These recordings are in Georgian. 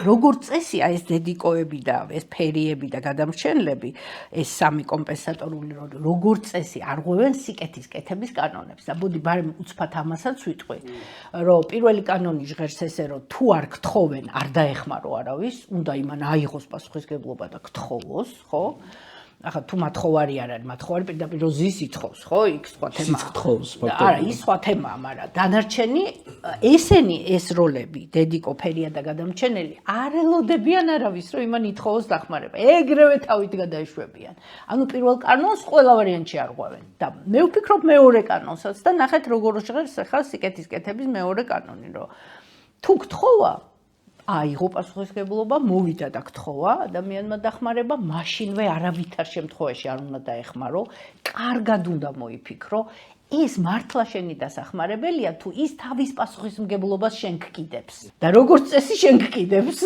როგორც წესია ეს დედიკოები და ეს ფერიები და გადამრჩენლები, ეს სამი კომპენსატორული როლი, როგორც წესი არღვევენ სიკეთის კეთების კანონებს. და ბოდი ბარემ უცბად ამასაც ვიტყვი, რომ პირველი კანონი ჟღერს ესე, რომ თუ არ გთხოვენ, არ დაეხმარო არავის, უნდა იმან აიღოს პასუხისმგებლობა და გთხოვოს, ხო? ახლა თუ მათხოვარი არ არის, მათხოვარი პირდაპირ რო ზის ითხოვს, ხო? იქ სხვა თემაა. ზის გთხოვს, ფაქტობრივად. არა, ის სხვა თემაა, მაგრამ დანარჩენი ესენი ეს როლები, დედიკო, ფერია და გადამრჩენელი, არ ელოდებიან არავის, რომ იმან ითხოვოს დახმარება. ეგრევე თავით გადაეშვებიან. ანუ პირველ კანონს ყველა ვარიანტში არღვევენ. და მე ვფიქრობ მეორე კანონსაც და ნახეთ როგორ ჟღერს ახლა სიკეთის კეთების მეორე კანონი, რომ თუ გთხოვა აიღო პასუხისმგებლობა, მოვიდა და გთხოვა ადამიანმა დახმარება, მაშინვე არავითარ შემთხვევაში არ უნდა დაეხმარო, კარგად უნდა მოიფიქრო, ეს მართლა შენი დასახმარებელია, თუ ის თავის პასუხისმგებლობას შენ გკიდებს. და როგორც წესი შენ გკიდებს,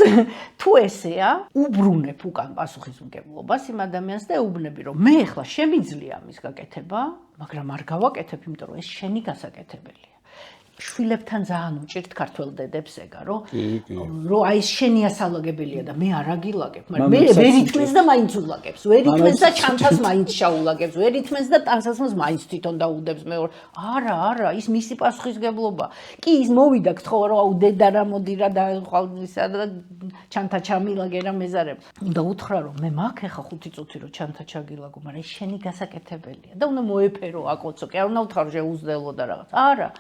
თუ ესეა, უბრუნებ უკან პასუხისმგებლობას იმ ადამიანს და ეუბნები, რომ მე ახლა შემიძლია ამის გაკეთება, მაგრამ არ გავაკეთებ, იმიტომ რომ ეს შენი გასაკეთებელია. შვილებთან ძალიან უჭირთ ქართველ დედებს ეგა, რომ აი ეს შენი ასალაგებელია და მე არ აგილაგებ, მაგრამ მე ვერ ითმენს და მაინც ულაგებს, ვერ ითმენს და ჩანთას მაინც შაულაგებს, ვერ ითმენს და ტანსაცმელს მაინც თვითონ დაუდებს მეორე. არა, ის მისი პასუხისმგებლობა. კი ის მოვიდა გთხოვა, რომ აუ დედა რა მოდი რა და ხალხისა და ჩანთა ჩამილაგე რა მეზარებ. უნდა უთხრა, რომ მე მაგ ეხა 5 წუთი რომ ჩანთა ჩაგილაგო, მაგრამ ეს შენი გასაკეთებელია და უნდა მოეფერო აკოცო, კი არ უნდა უთხრა შეუძლელო და რაღაც. არა.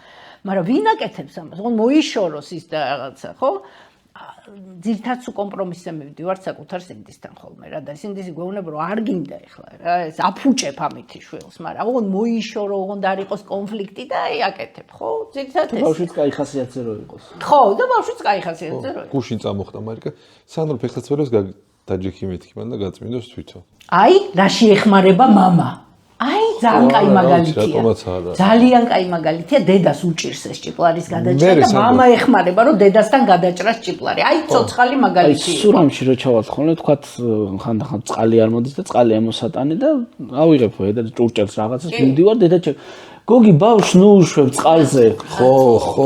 მაგრამ ვინ აკეთებს ამას? ოღონდ მოიშოროს ის და რაღაცა, ხო? ძირითადად სულ კომპრომისზე მივდივართ საკუთარ სინდისთან ხოლმე რა და სინდისი გვეუბნება რომ არ გინდა ეხლა რა ეს აფუჭებ ამითი შვილს, მაგრამ ოღონდ მოიშორო, ოღონდ არ იყოს კონფლიქტი და აი აკეთებ, ხო? ძირითადად ეს. ბავშვიც კაი ხასიათზე რო იყოს. ხო, და ბავშვიც კაი ხასიათზე რო იყოს. გუშინ წამოხდა მარიკა, სანდრო ფეხსაცმელებს დაჯექი მეთქი მან და გაწმინდოს თვითონ. აი, რაში ეხმარება მამა? აი, ძალიან კაი მაგალითია. ძალიან კაი მაგალითია, დედას უჭირს ეს ჭიპლარის გადაჭრა და მამა ეხმარება, რომ დედასთან გადაჭრას ჭიპლარი. აი, ცოცხალი მაგალითია. სურამში რო ჩავალთ ხოლმე, თქვათ ხანდახან წყალი არ მოდის და წყალი ამოსატანე და ავიღებ და ჭურჭელს რაღაცას მივდივარ დედა გოგი ბავშვს ნუ უშვებ წყალზე. ხო.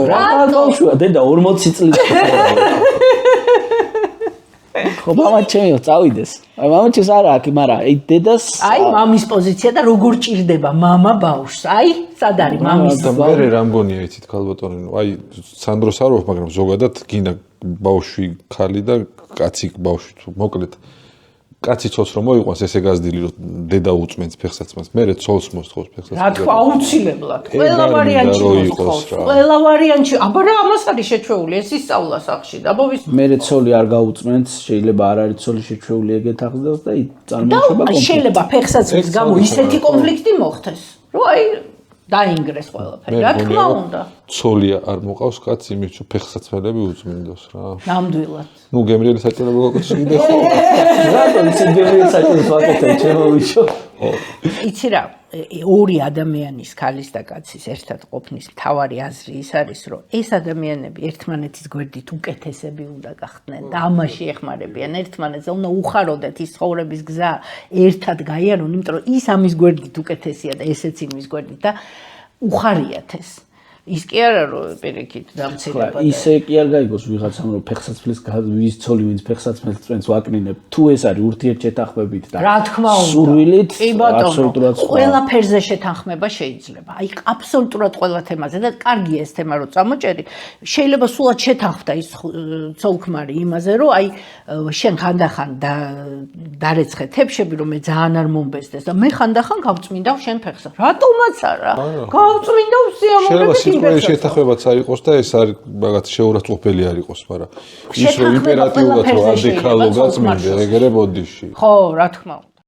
რა ბავშვია, დედა 40 წლის ხო, მამა ჩემო წავიდეს. აი, მამა ჩემს არა აქ, მაგრამ აი დედას აი, მამის პოზიცია და როგორ ჭირდება მამა ბავშვს. აი, სად არის მამის და მე რამგონია იცით ქალბატონო, აი სანდროს არ ვაქვს, მაგრამ ზოგადად გინდა ბავშვი ხალი და კაცი ბავშვი თუ მოკლედ კაცი ცოლს რომ მოიყვანს ესე გაზრდილი რომ დედა უწმენს ფეხსაცმელს, მე ცოლს მოსთხოვს ფეხსაცმელს. რა თქვა აუცილებლად. ყველა ვარიანტში მოსთხოვს. ყველა ვარიანტში. აბა რა ამას არის შეჩვეული, ეს ისწავლა სახში და აბა მე ცოლი არ გაუწმენს, შეიძლება არ არის ცოლი შეჩვეული ეგეთ აღზრდას და წარმოიშვება კონფლიქტი. შეიძლება ფეხსაცმლის გამო ისეთი კონფლიქტი მოხდეს, რომ აი დაინგრეს ყველაფერი. რა თქმა უნდა. ცოლი არ მოყავს კაცი, იმის თუ ფეხსაცმელები უწმინდოს რა. ნამდვილად. ნუ გემრიელი საჭიროება გაკეთე ხო? რატომ ის გემრიელი საჭიროება ვაკეთებ ჩემო ვიჩო? იცი რა, ორი ადამიანის, ქალის და კაცის ერთად ყოფნის მთავარი აზრი ის არის, რომ ეს ადამიანები ერთმანეთის გვერდით უკეთესები უნდა გახდნენ და ამაში ეხმარებიან ერთმანეთს, უნდა უხაროდეთ ის ცხოვრების გზა ერთად გაიარონ, იმიტომ რომ ის ამის გვერდით უკეთესია და ესეც იმის გვერდით და უხარიათ ეს. ის კი არა რომ პირიქით დამცირება. ისე კი არ გაიგოს ვიღაცამ რომ ფეხსაცმლის ვის ცოლი ვინც ფეხსაცმელს წვენს ვაკნინებ. თუ ეს არის ურთიერთშეთანხმებით და რა თქმა უნდა. სურვილით აბსოლუტურად ყველაფერზე შეთანხმება შეიძლება. აი აბსოლუტურად ყველა თემაზე და კარგია ეს თემა რომ წამოჭერი. შეიძლება სულად შეთანხმდა ის ცოლ-ქმარი იმაზე რომ აი შენ ხანდახან დარეცხე თებშები რომ მე ძალიან არ მომბესდეს და მე ხანდახან გავწმინდავ შენ ფეხსა. რატომაც არა? გავწმინდავ სიამოვნებით შეთანხმებაც არ იყოს და ეს არის რაღაც შეურაცხყოფელი არ იყოს, მაგრამ ის რომ იმპერატიულად რომ ადექალო გაწმინდა ეგრე ბოდიში. ხო, რა თქმა უნდა.